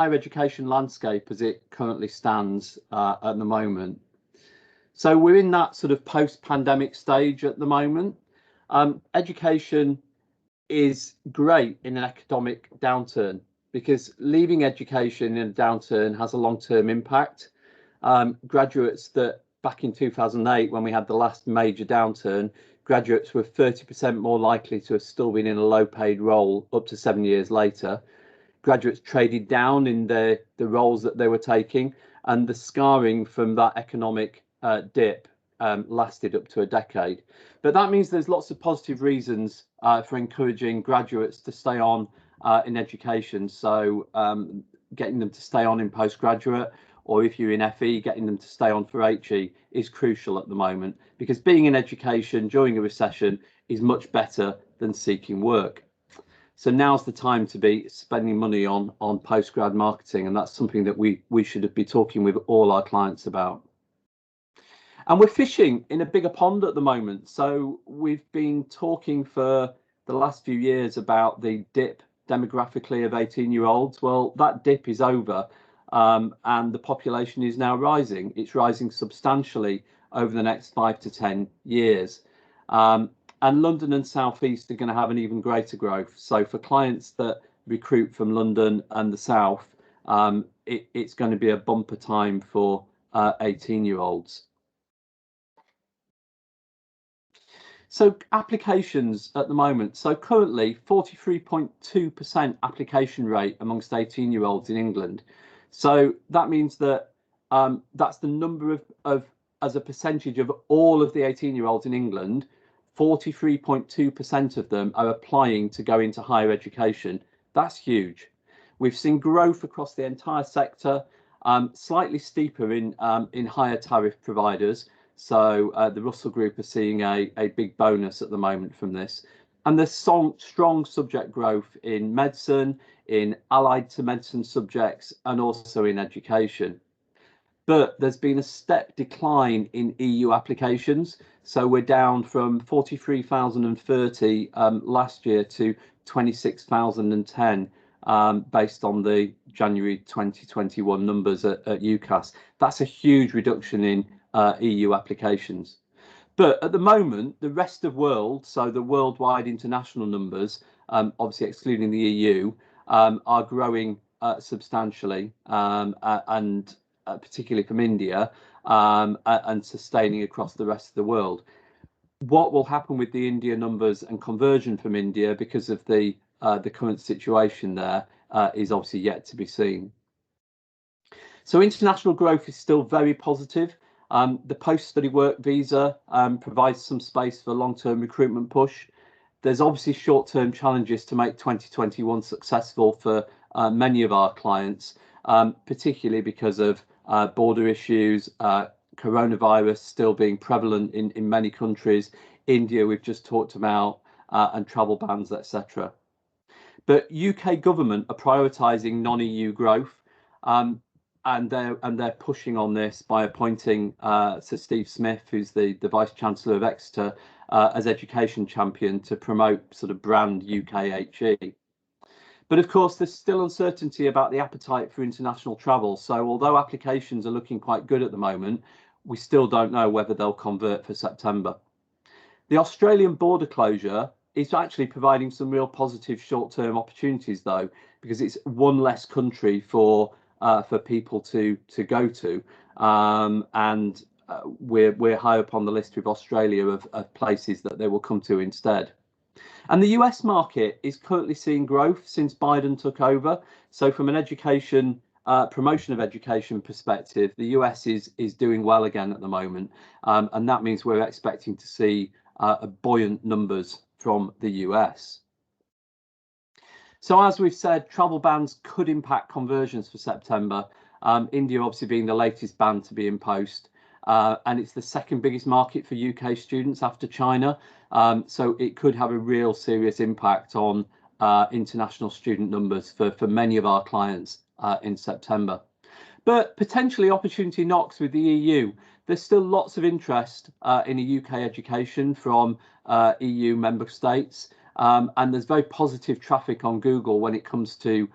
higher education landscape as it currently stands at the moment. So we're in that sort of post-pandemic stage at the moment. Education is great in an economic downturn because leaving education in a downturn has a long-term impact. Graduates that back in 2008, when we had the last major downturn, graduates were 30% more likely to have still been in a low-paid role up to 7 years later. Graduates traded down in the roles that they were taking, and the scarring from that economic dip lasted up to a decade. But that means there's lots of positive reasons for encouraging graduates to stay on in education. So getting them to stay on in postgraduate, or if you're in FE, getting them to stay on for HE is crucial at the moment, because being in education during a recession is much better than seeking work. So now's the time to be spending money on postgrad marketing, and that's something that we should be talking with all our clients about. And we're fishing in a bigger pond at the moment. So we've been talking for the last few years about the dip demographically of 18-year-olds. Well, that dip is over, and the population is now rising. It's rising substantially over the next 5 to 10 years. And London and South East are going to have an even greater growth. So for clients that recruit from London and the South, it's going to be a bumper time for 18-year-olds. So applications at the moment. So currently 43.2% application rate amongst 18-year-olds in England. So that means that that's the number of as a percentage of all of the 18-year-olds in England, 43.2% of them are applying to go into higher education. That's huge. We've seen growth across the entire sector, slightly steeper in higher tariff providers. So the Russell Group are seeing a big bonus at the moment from this. And there's strong subject growth in medicine, in allied to medicine subjects, and also in education. But there's been a step decline in EU applications. So we're down from 43,030 last year to 26,010 based on the January 2021 numbers at UCAS. That's a huge reduction in EU applications. But at the moment, the rest of world, so the worldwide international numbers, obviously excluding the EU, are growing substantially, and particularly from India, and sustaining across the rest of the world. What will happen with the India numbers and conversion from India because of the current situation there is obviously yet to be seen. So international growth is still very positive. The post-study work visa provides some space for long-term recruitment push. There's obviously short-term challenges to make 2021 successful for many of our clients, particularly because of border issues, coronavirus still being prevalent in many countries, India we've just talked about, and travel bans, etc. But UK government are prioritising non-EU growth, and they're pushing on this by appointing Sir Steve Smith, who's the Vice Chancellor of Exeter, as education champion to promote sort of brand UKHE. But of course, there's still uncertainty about the appetite for international travel. So although applications are looking quite good at the moment, we still don't know whether they'll convert for September. The Australian border closure is actually providing some real positive short-term opportunities, though, because it's one less country for people to go to, and we're high up on the list with Australia of places that they will come to instead. And the US market is currently seeing growth since Biden took over. So from an education promotion of education perspective, the US is doing well again at the moment, and that means we're expecting to see buoyant numbers from the US. So as we've said, travel bans could impact conversions for September. India obviously being the latest ban to be imposed, and it's the second biggest market for UK students after China. So it could have a real serious impact on international student numbers for many of our clients in September. But potentially opportunity knocks with the EU. There's still lots of interest in a UK education from EU member states. And there's very positive traffic on Google when it comes to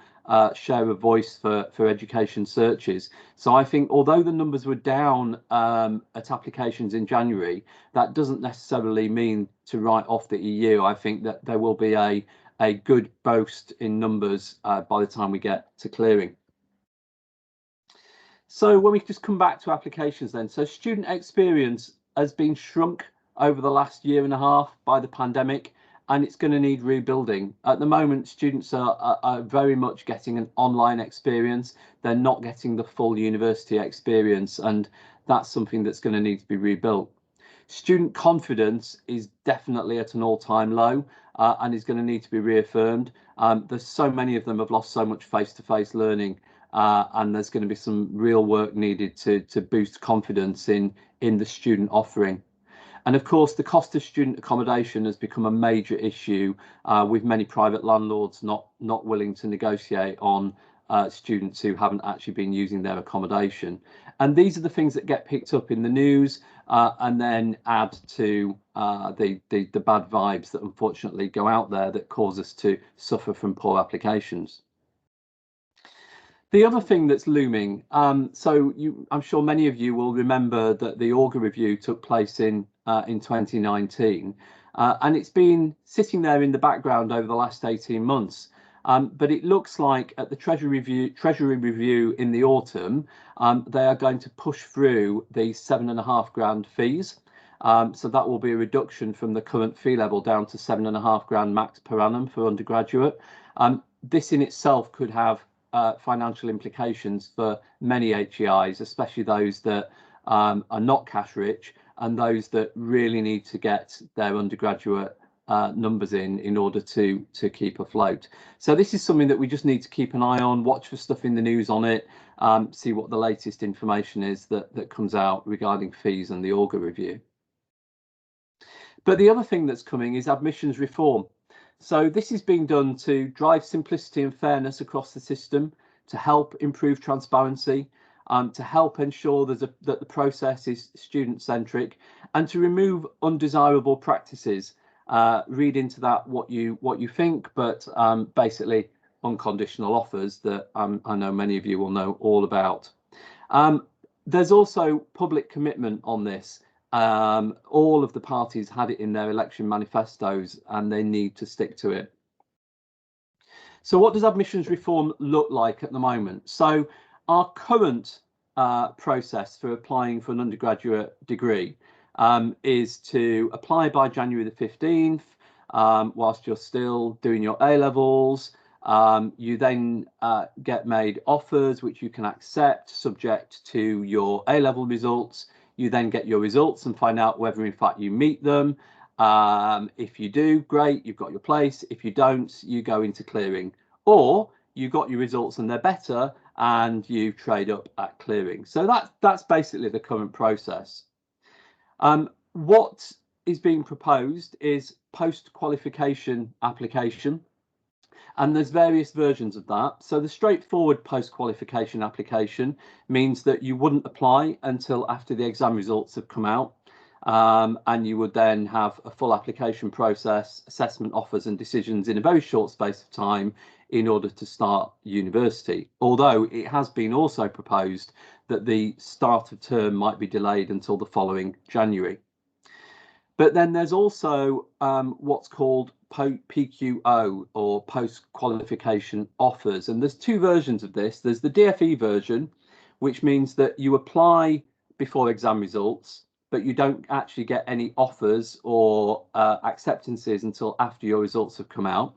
share of voice for education searches. So I think although the numbers were down at applications in January, that doesn't necessarily mean to write off the EU. I think that there will be a good boost in numbers by the time we get to clearing. So when we just come back to applications then, so student experience has been shrunk over the last year and a half by the pandemic, and it's going to need rebuilding. At the moment, students are very much getting an online experience. They're not getting the full university experience, and that's something that's going to need to be rebuilt. Student confidence is definitely at an all-time low and is going to need to be reaffirmed. There's so many of them have lost so much face-to-face learning, and there's going to be some real work needed to boost confidence in the student offering. And of course, the cost of student accommodation has become a major issue, with many private landlords not willing to negotiate on students who haven't actually been using their accommodation. And these are the things that get picked up in the news and then add to the bad vibes that unfortunately go out there that cause us to suffer from poor applications. The other thing that's looming, I'm sure many of you will remember that the Auger review took place in 2019, and it's been sitting there in the background over the last 18 months. But it looks like at the Treasury review in the autumn, they are going to push through the £7,500 fees. So that will be a reduction from the current fee level down to £7,500 max per annum for undergraduate. This in itself could have financial implications for many HEIs, especially those that are not cash rich and those that really need to get their undergraduate numbers in order to keep afloat. So this is something that we just need to keep an eye on, watch for stuff in the news on it, see what the latest information is that comes out regarding fees and the Auger review. But the other thing that's coming is admissions reform. So this is being done to drive simplicity and fairness across the system, to help improve transparency, to help ensure that the process is student-centric, and to remove undesirable practices. Read into that what you think, but basically unconditional offers that I know many of you will know all about. There's also public commitment on this. All of the parties had it in their election manifestos and they need to stick to it. So what does admissions reform look like at the moment? So our current process for applying for an undergraduate degree is to apply by January the 15th, whilst you're still doing your A-levels. You then get made offers which you can accept subject to your A-level results. You then get your results and find out whether in fact you meet them. If you do, great, you've got your place. If you don't, you go into clearing, or you got your results and they're better and you trade up at clearing. So that's basically the current process. What is being proposed is post-qualification application, and there's various versions of that. So the straightforward post-qualification application means that you wouldn't apply until after the exam results have come out, and you would then have a full application process, assessment, offers and decisions in a very short space of time in order to start university. Although it has been also proposed that the start of term might be delayed until the following January. But then there's also what's called PQO, or post-qualification offers. And there's two versions of this. There's the DFE version, which means that you apply before exam results, but you don't actually get any offers or acceptances until after your results have come out.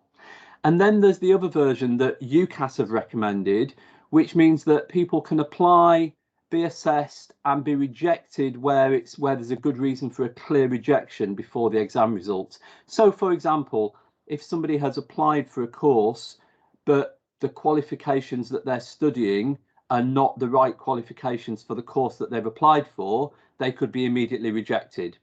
And then there's the other version that UCAS have recommended, which means that people can apply, be assessed and be rejected where there's a good reason for a clear rejection before the exam results. So for example, if somebody has applied for a course but the qualifications that they're studying are not the right qualifications for the course that they've applied for, they could be immediately rejected.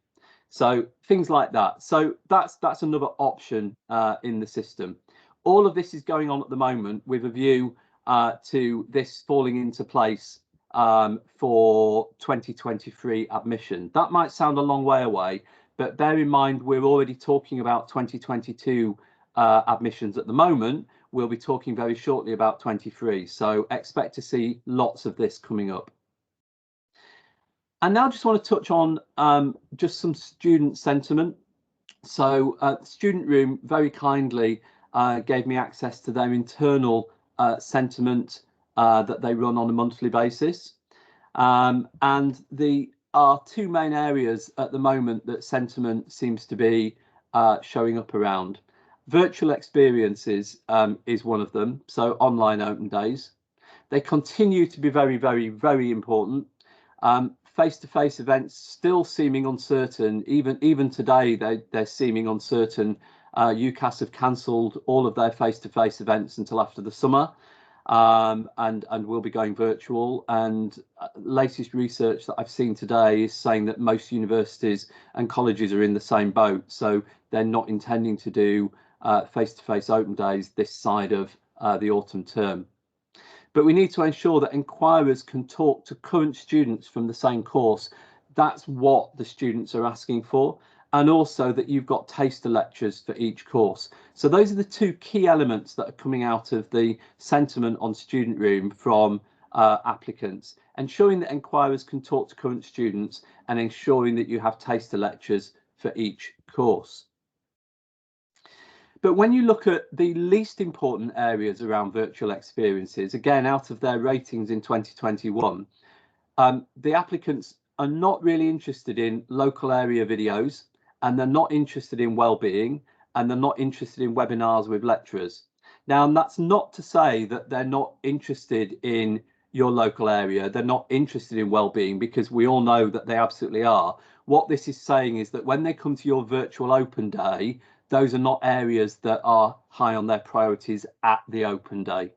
So things like that. So that's another option in the system. All of this is going on at the moment with a view to this falling into place for 2023 admission. That might sound a long way away, but bear in mind we're already talking about 2022 admissions at the moment, we'll be talking very shortly about 23. So expect to see lots of this coming up. And now I just want to touch on just some student sentiment. So the student room very kindly gave me access to their internal sentiment that they run on a monthly basis. And there are two main areas at the moment that sentiment seems to be showing up around. Virtual experiences is one of them, so online open days. They continue to be very, very, very important. Face-to-face events still seeming uncertain. Even today, they're seeming uncertain. UCAS have cancelled all of their face-to-face events until after the summer, and will be going virtual. And latest research that I've seen today is saying that most universities and colleges are in the same boat. So they're not intending to do face-to-face open days this side of the autumn term. But we need to ensure that inquirers can talk to current students from the same course. That's what the students are asking for. And also that you've got taster lectures for each course. So those are the two key elements that are coming out of the sentiment on Student Room from applicants. Ensuring that inquirers can talk to current students and ensuring that you have taster lectures for each course. But when you look at the least important areas around virtual experiences, again, out of their ratings in 2021, the applicants are not really interested in local area videos, and they're not interested in wellbeing, and they're not interested in webinars with lecturers. Now, that's not to say that they're not interested in your local area, they're not interested in wellbeing, because we all know that they absolutely are. What this is saying is that when they come to your virtual open day, those are not areas that are high on their priorities at the open day.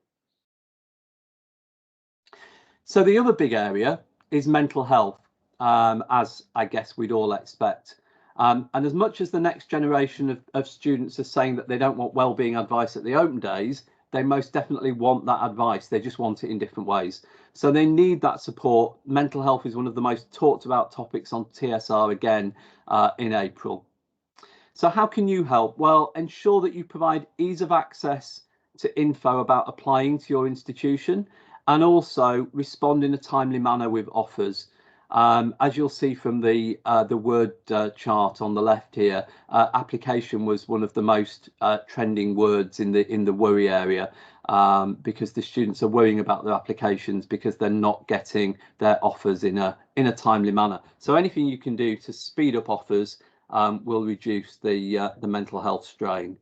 So the other big area is mental health, as I guess we'd all expect. And as much as the next generation of students are saying that they don't want wellbeing advice at the open days, they most definitely want that advice. They just want it in different ways. So they need that support. Mental health is one of the most talked about topics on TSR again in April. So how can you help? Well, ensure that you provide ease of access to info about applying to your institution, and also respond in a timely manner with offers. As you'll see from the word chart on the left here, application was one of the most trending words in the worry area, because the students are worrying about their applications because they're not getting their offers in a timely manner. So anything you can do to speed up offers will reduce the mental health strain.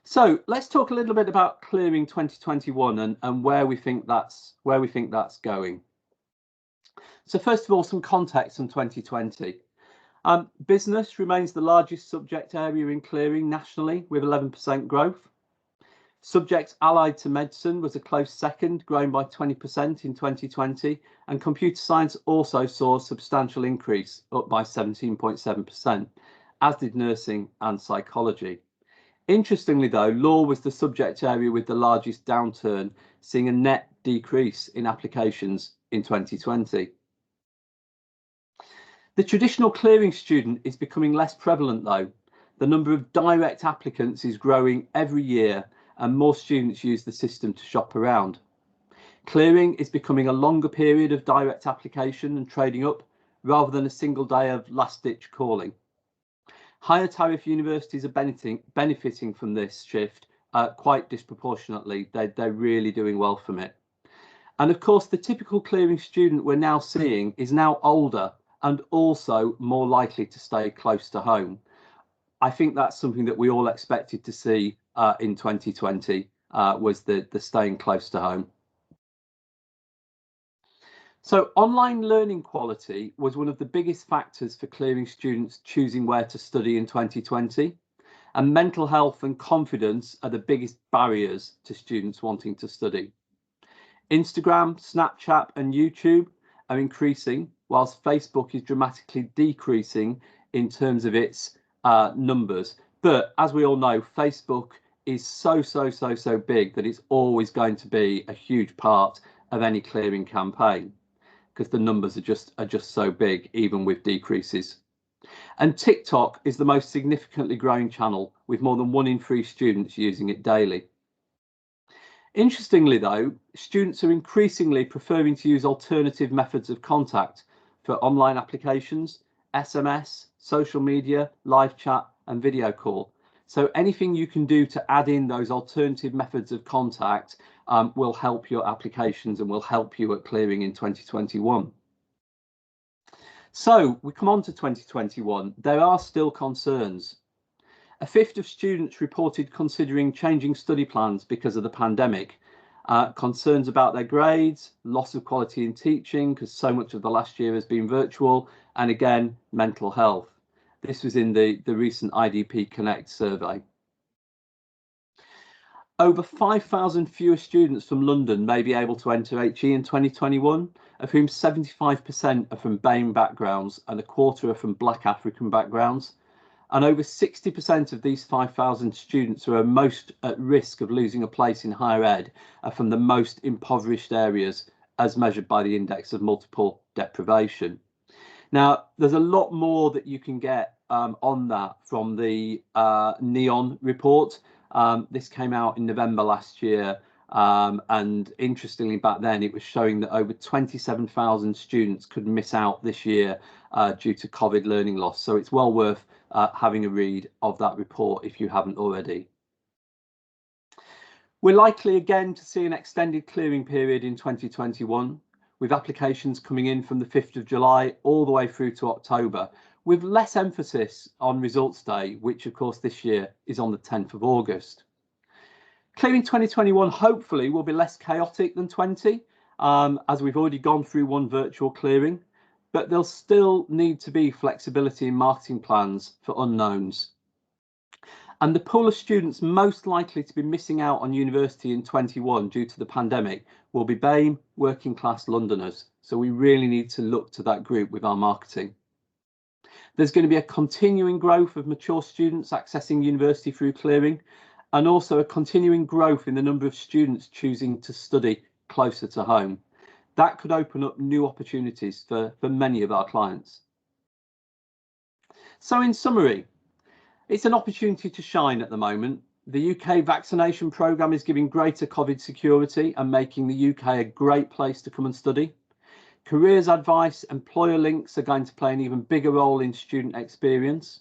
So let's talk a little bit about clearing 2021 and where we think that's going. So first of all, some context on 2020. Business remains the largest subject area in clearing nationally, with 11% growth. Subjects allied to medicine was a close second, growing by 20% in 2020, and computer science also saw a substantial increase, up by 17.7%, as did nursing and psychology. Interestingly though, law was the subject area with the largest downturn, seeing a net decrease in applications in 2020. The traditional clearing student is becoming less prevalent though. The number of direct applicants is growing every year, and more students use the system to shop around. Clearing is becoming a longer period of direct application and trading up, rather than a single day of last-ditch calling. Higher tariff universities are benefiting from this shift quite disproportionately. They're really doing well from it. And of course, the typical clearing student we're now seeing is now older and also more likely to stay close to home. I think that's something that we all expected to see in 2020, was the staying close to home. So online learning quality was one of the biggest factors for clearing students choosing where to study in 2020. And mental health and confidence are the biggest barriers to students wanting to study. Instagram, Snapchat and YouTube are increasing, whilst Facebook is dramatically decreasing in terms of its numbers. But as we all know, Facebook is so big that it's always going to be a huge part of any clearing campaign, because the numbers are just so big, even with decreases. And TikTok is the most significantly growing channel, with more than 1 in 3 students using it daily. Interestingly though, students are increasingly preferring to use alternative methods of contact for online applications, SMS, social media, live chat and video call. So anything you can do to add in those alternative methods of contact will help your applications and will help you at clearing in 2021. So we come on to 2021. There are still concerns. A fifth of students reported considering changing study plans because of the pandemic. Concerns about their grades, loss of quality in teaching because so much of the last year has been virtual, and again, mental health. This was in the recent IDP Connect survey. Over 5,000 fewer students from London may be able to enter HE in 2021, of whom 75% are from BAME backgrounds and a quarter are from Black African backgrounds. And over 60% of these 5,000 students who are most at risk of losing a place in higher ed are from the most impoverished areas, as measured by the Index of Multiple Deprivation. Now, there's a lot more that you can get on that from the NEON report. This came out in November last year. And interestingly, back then it was showing that over 27,000 students could miss out this year due to COVID learning loss. So it's well worth having a read of that report if you haven't already. We're likely again to see an extended clearing period in 2021, with applications coming in from the 5th of July all the way through to October, with less emphasis on results day, which of course this year is on the 10th of August. Clearing 2021 hopefully will be less chaotic than 20, as we've already gone through one virtual clearing, but there'll still need to be flexibility in marketing plans for unknowns. And the pool of students most likely to be missing out on university in 21 due to the pandemic will be BAME working class Londoners. So we really need to look to that group with our marketing. There's going to be a continuing growth of mature students accessing university through clearing, and also a continuing growth in the number of students choosing to study closer to home. That could open up new opportunities for many of our clients. So in summary, it's an opportunity to shine at the moment. The UK vaccination programme is giving greater COVID security and making the UK a great place to come and study. Careers advice, employer links are going to play an even bigger role in student experience.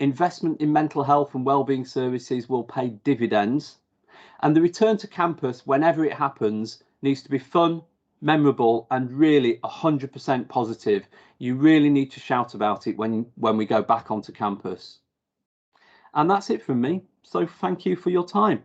Investment in mental health and wellbeing services will pay dividends. And the return to campus, whenever it happens, needs to be fun, memorable, and really 100% positive. You really need to shout about it when we go back onto campus. And that's it from me. So thank you for your time.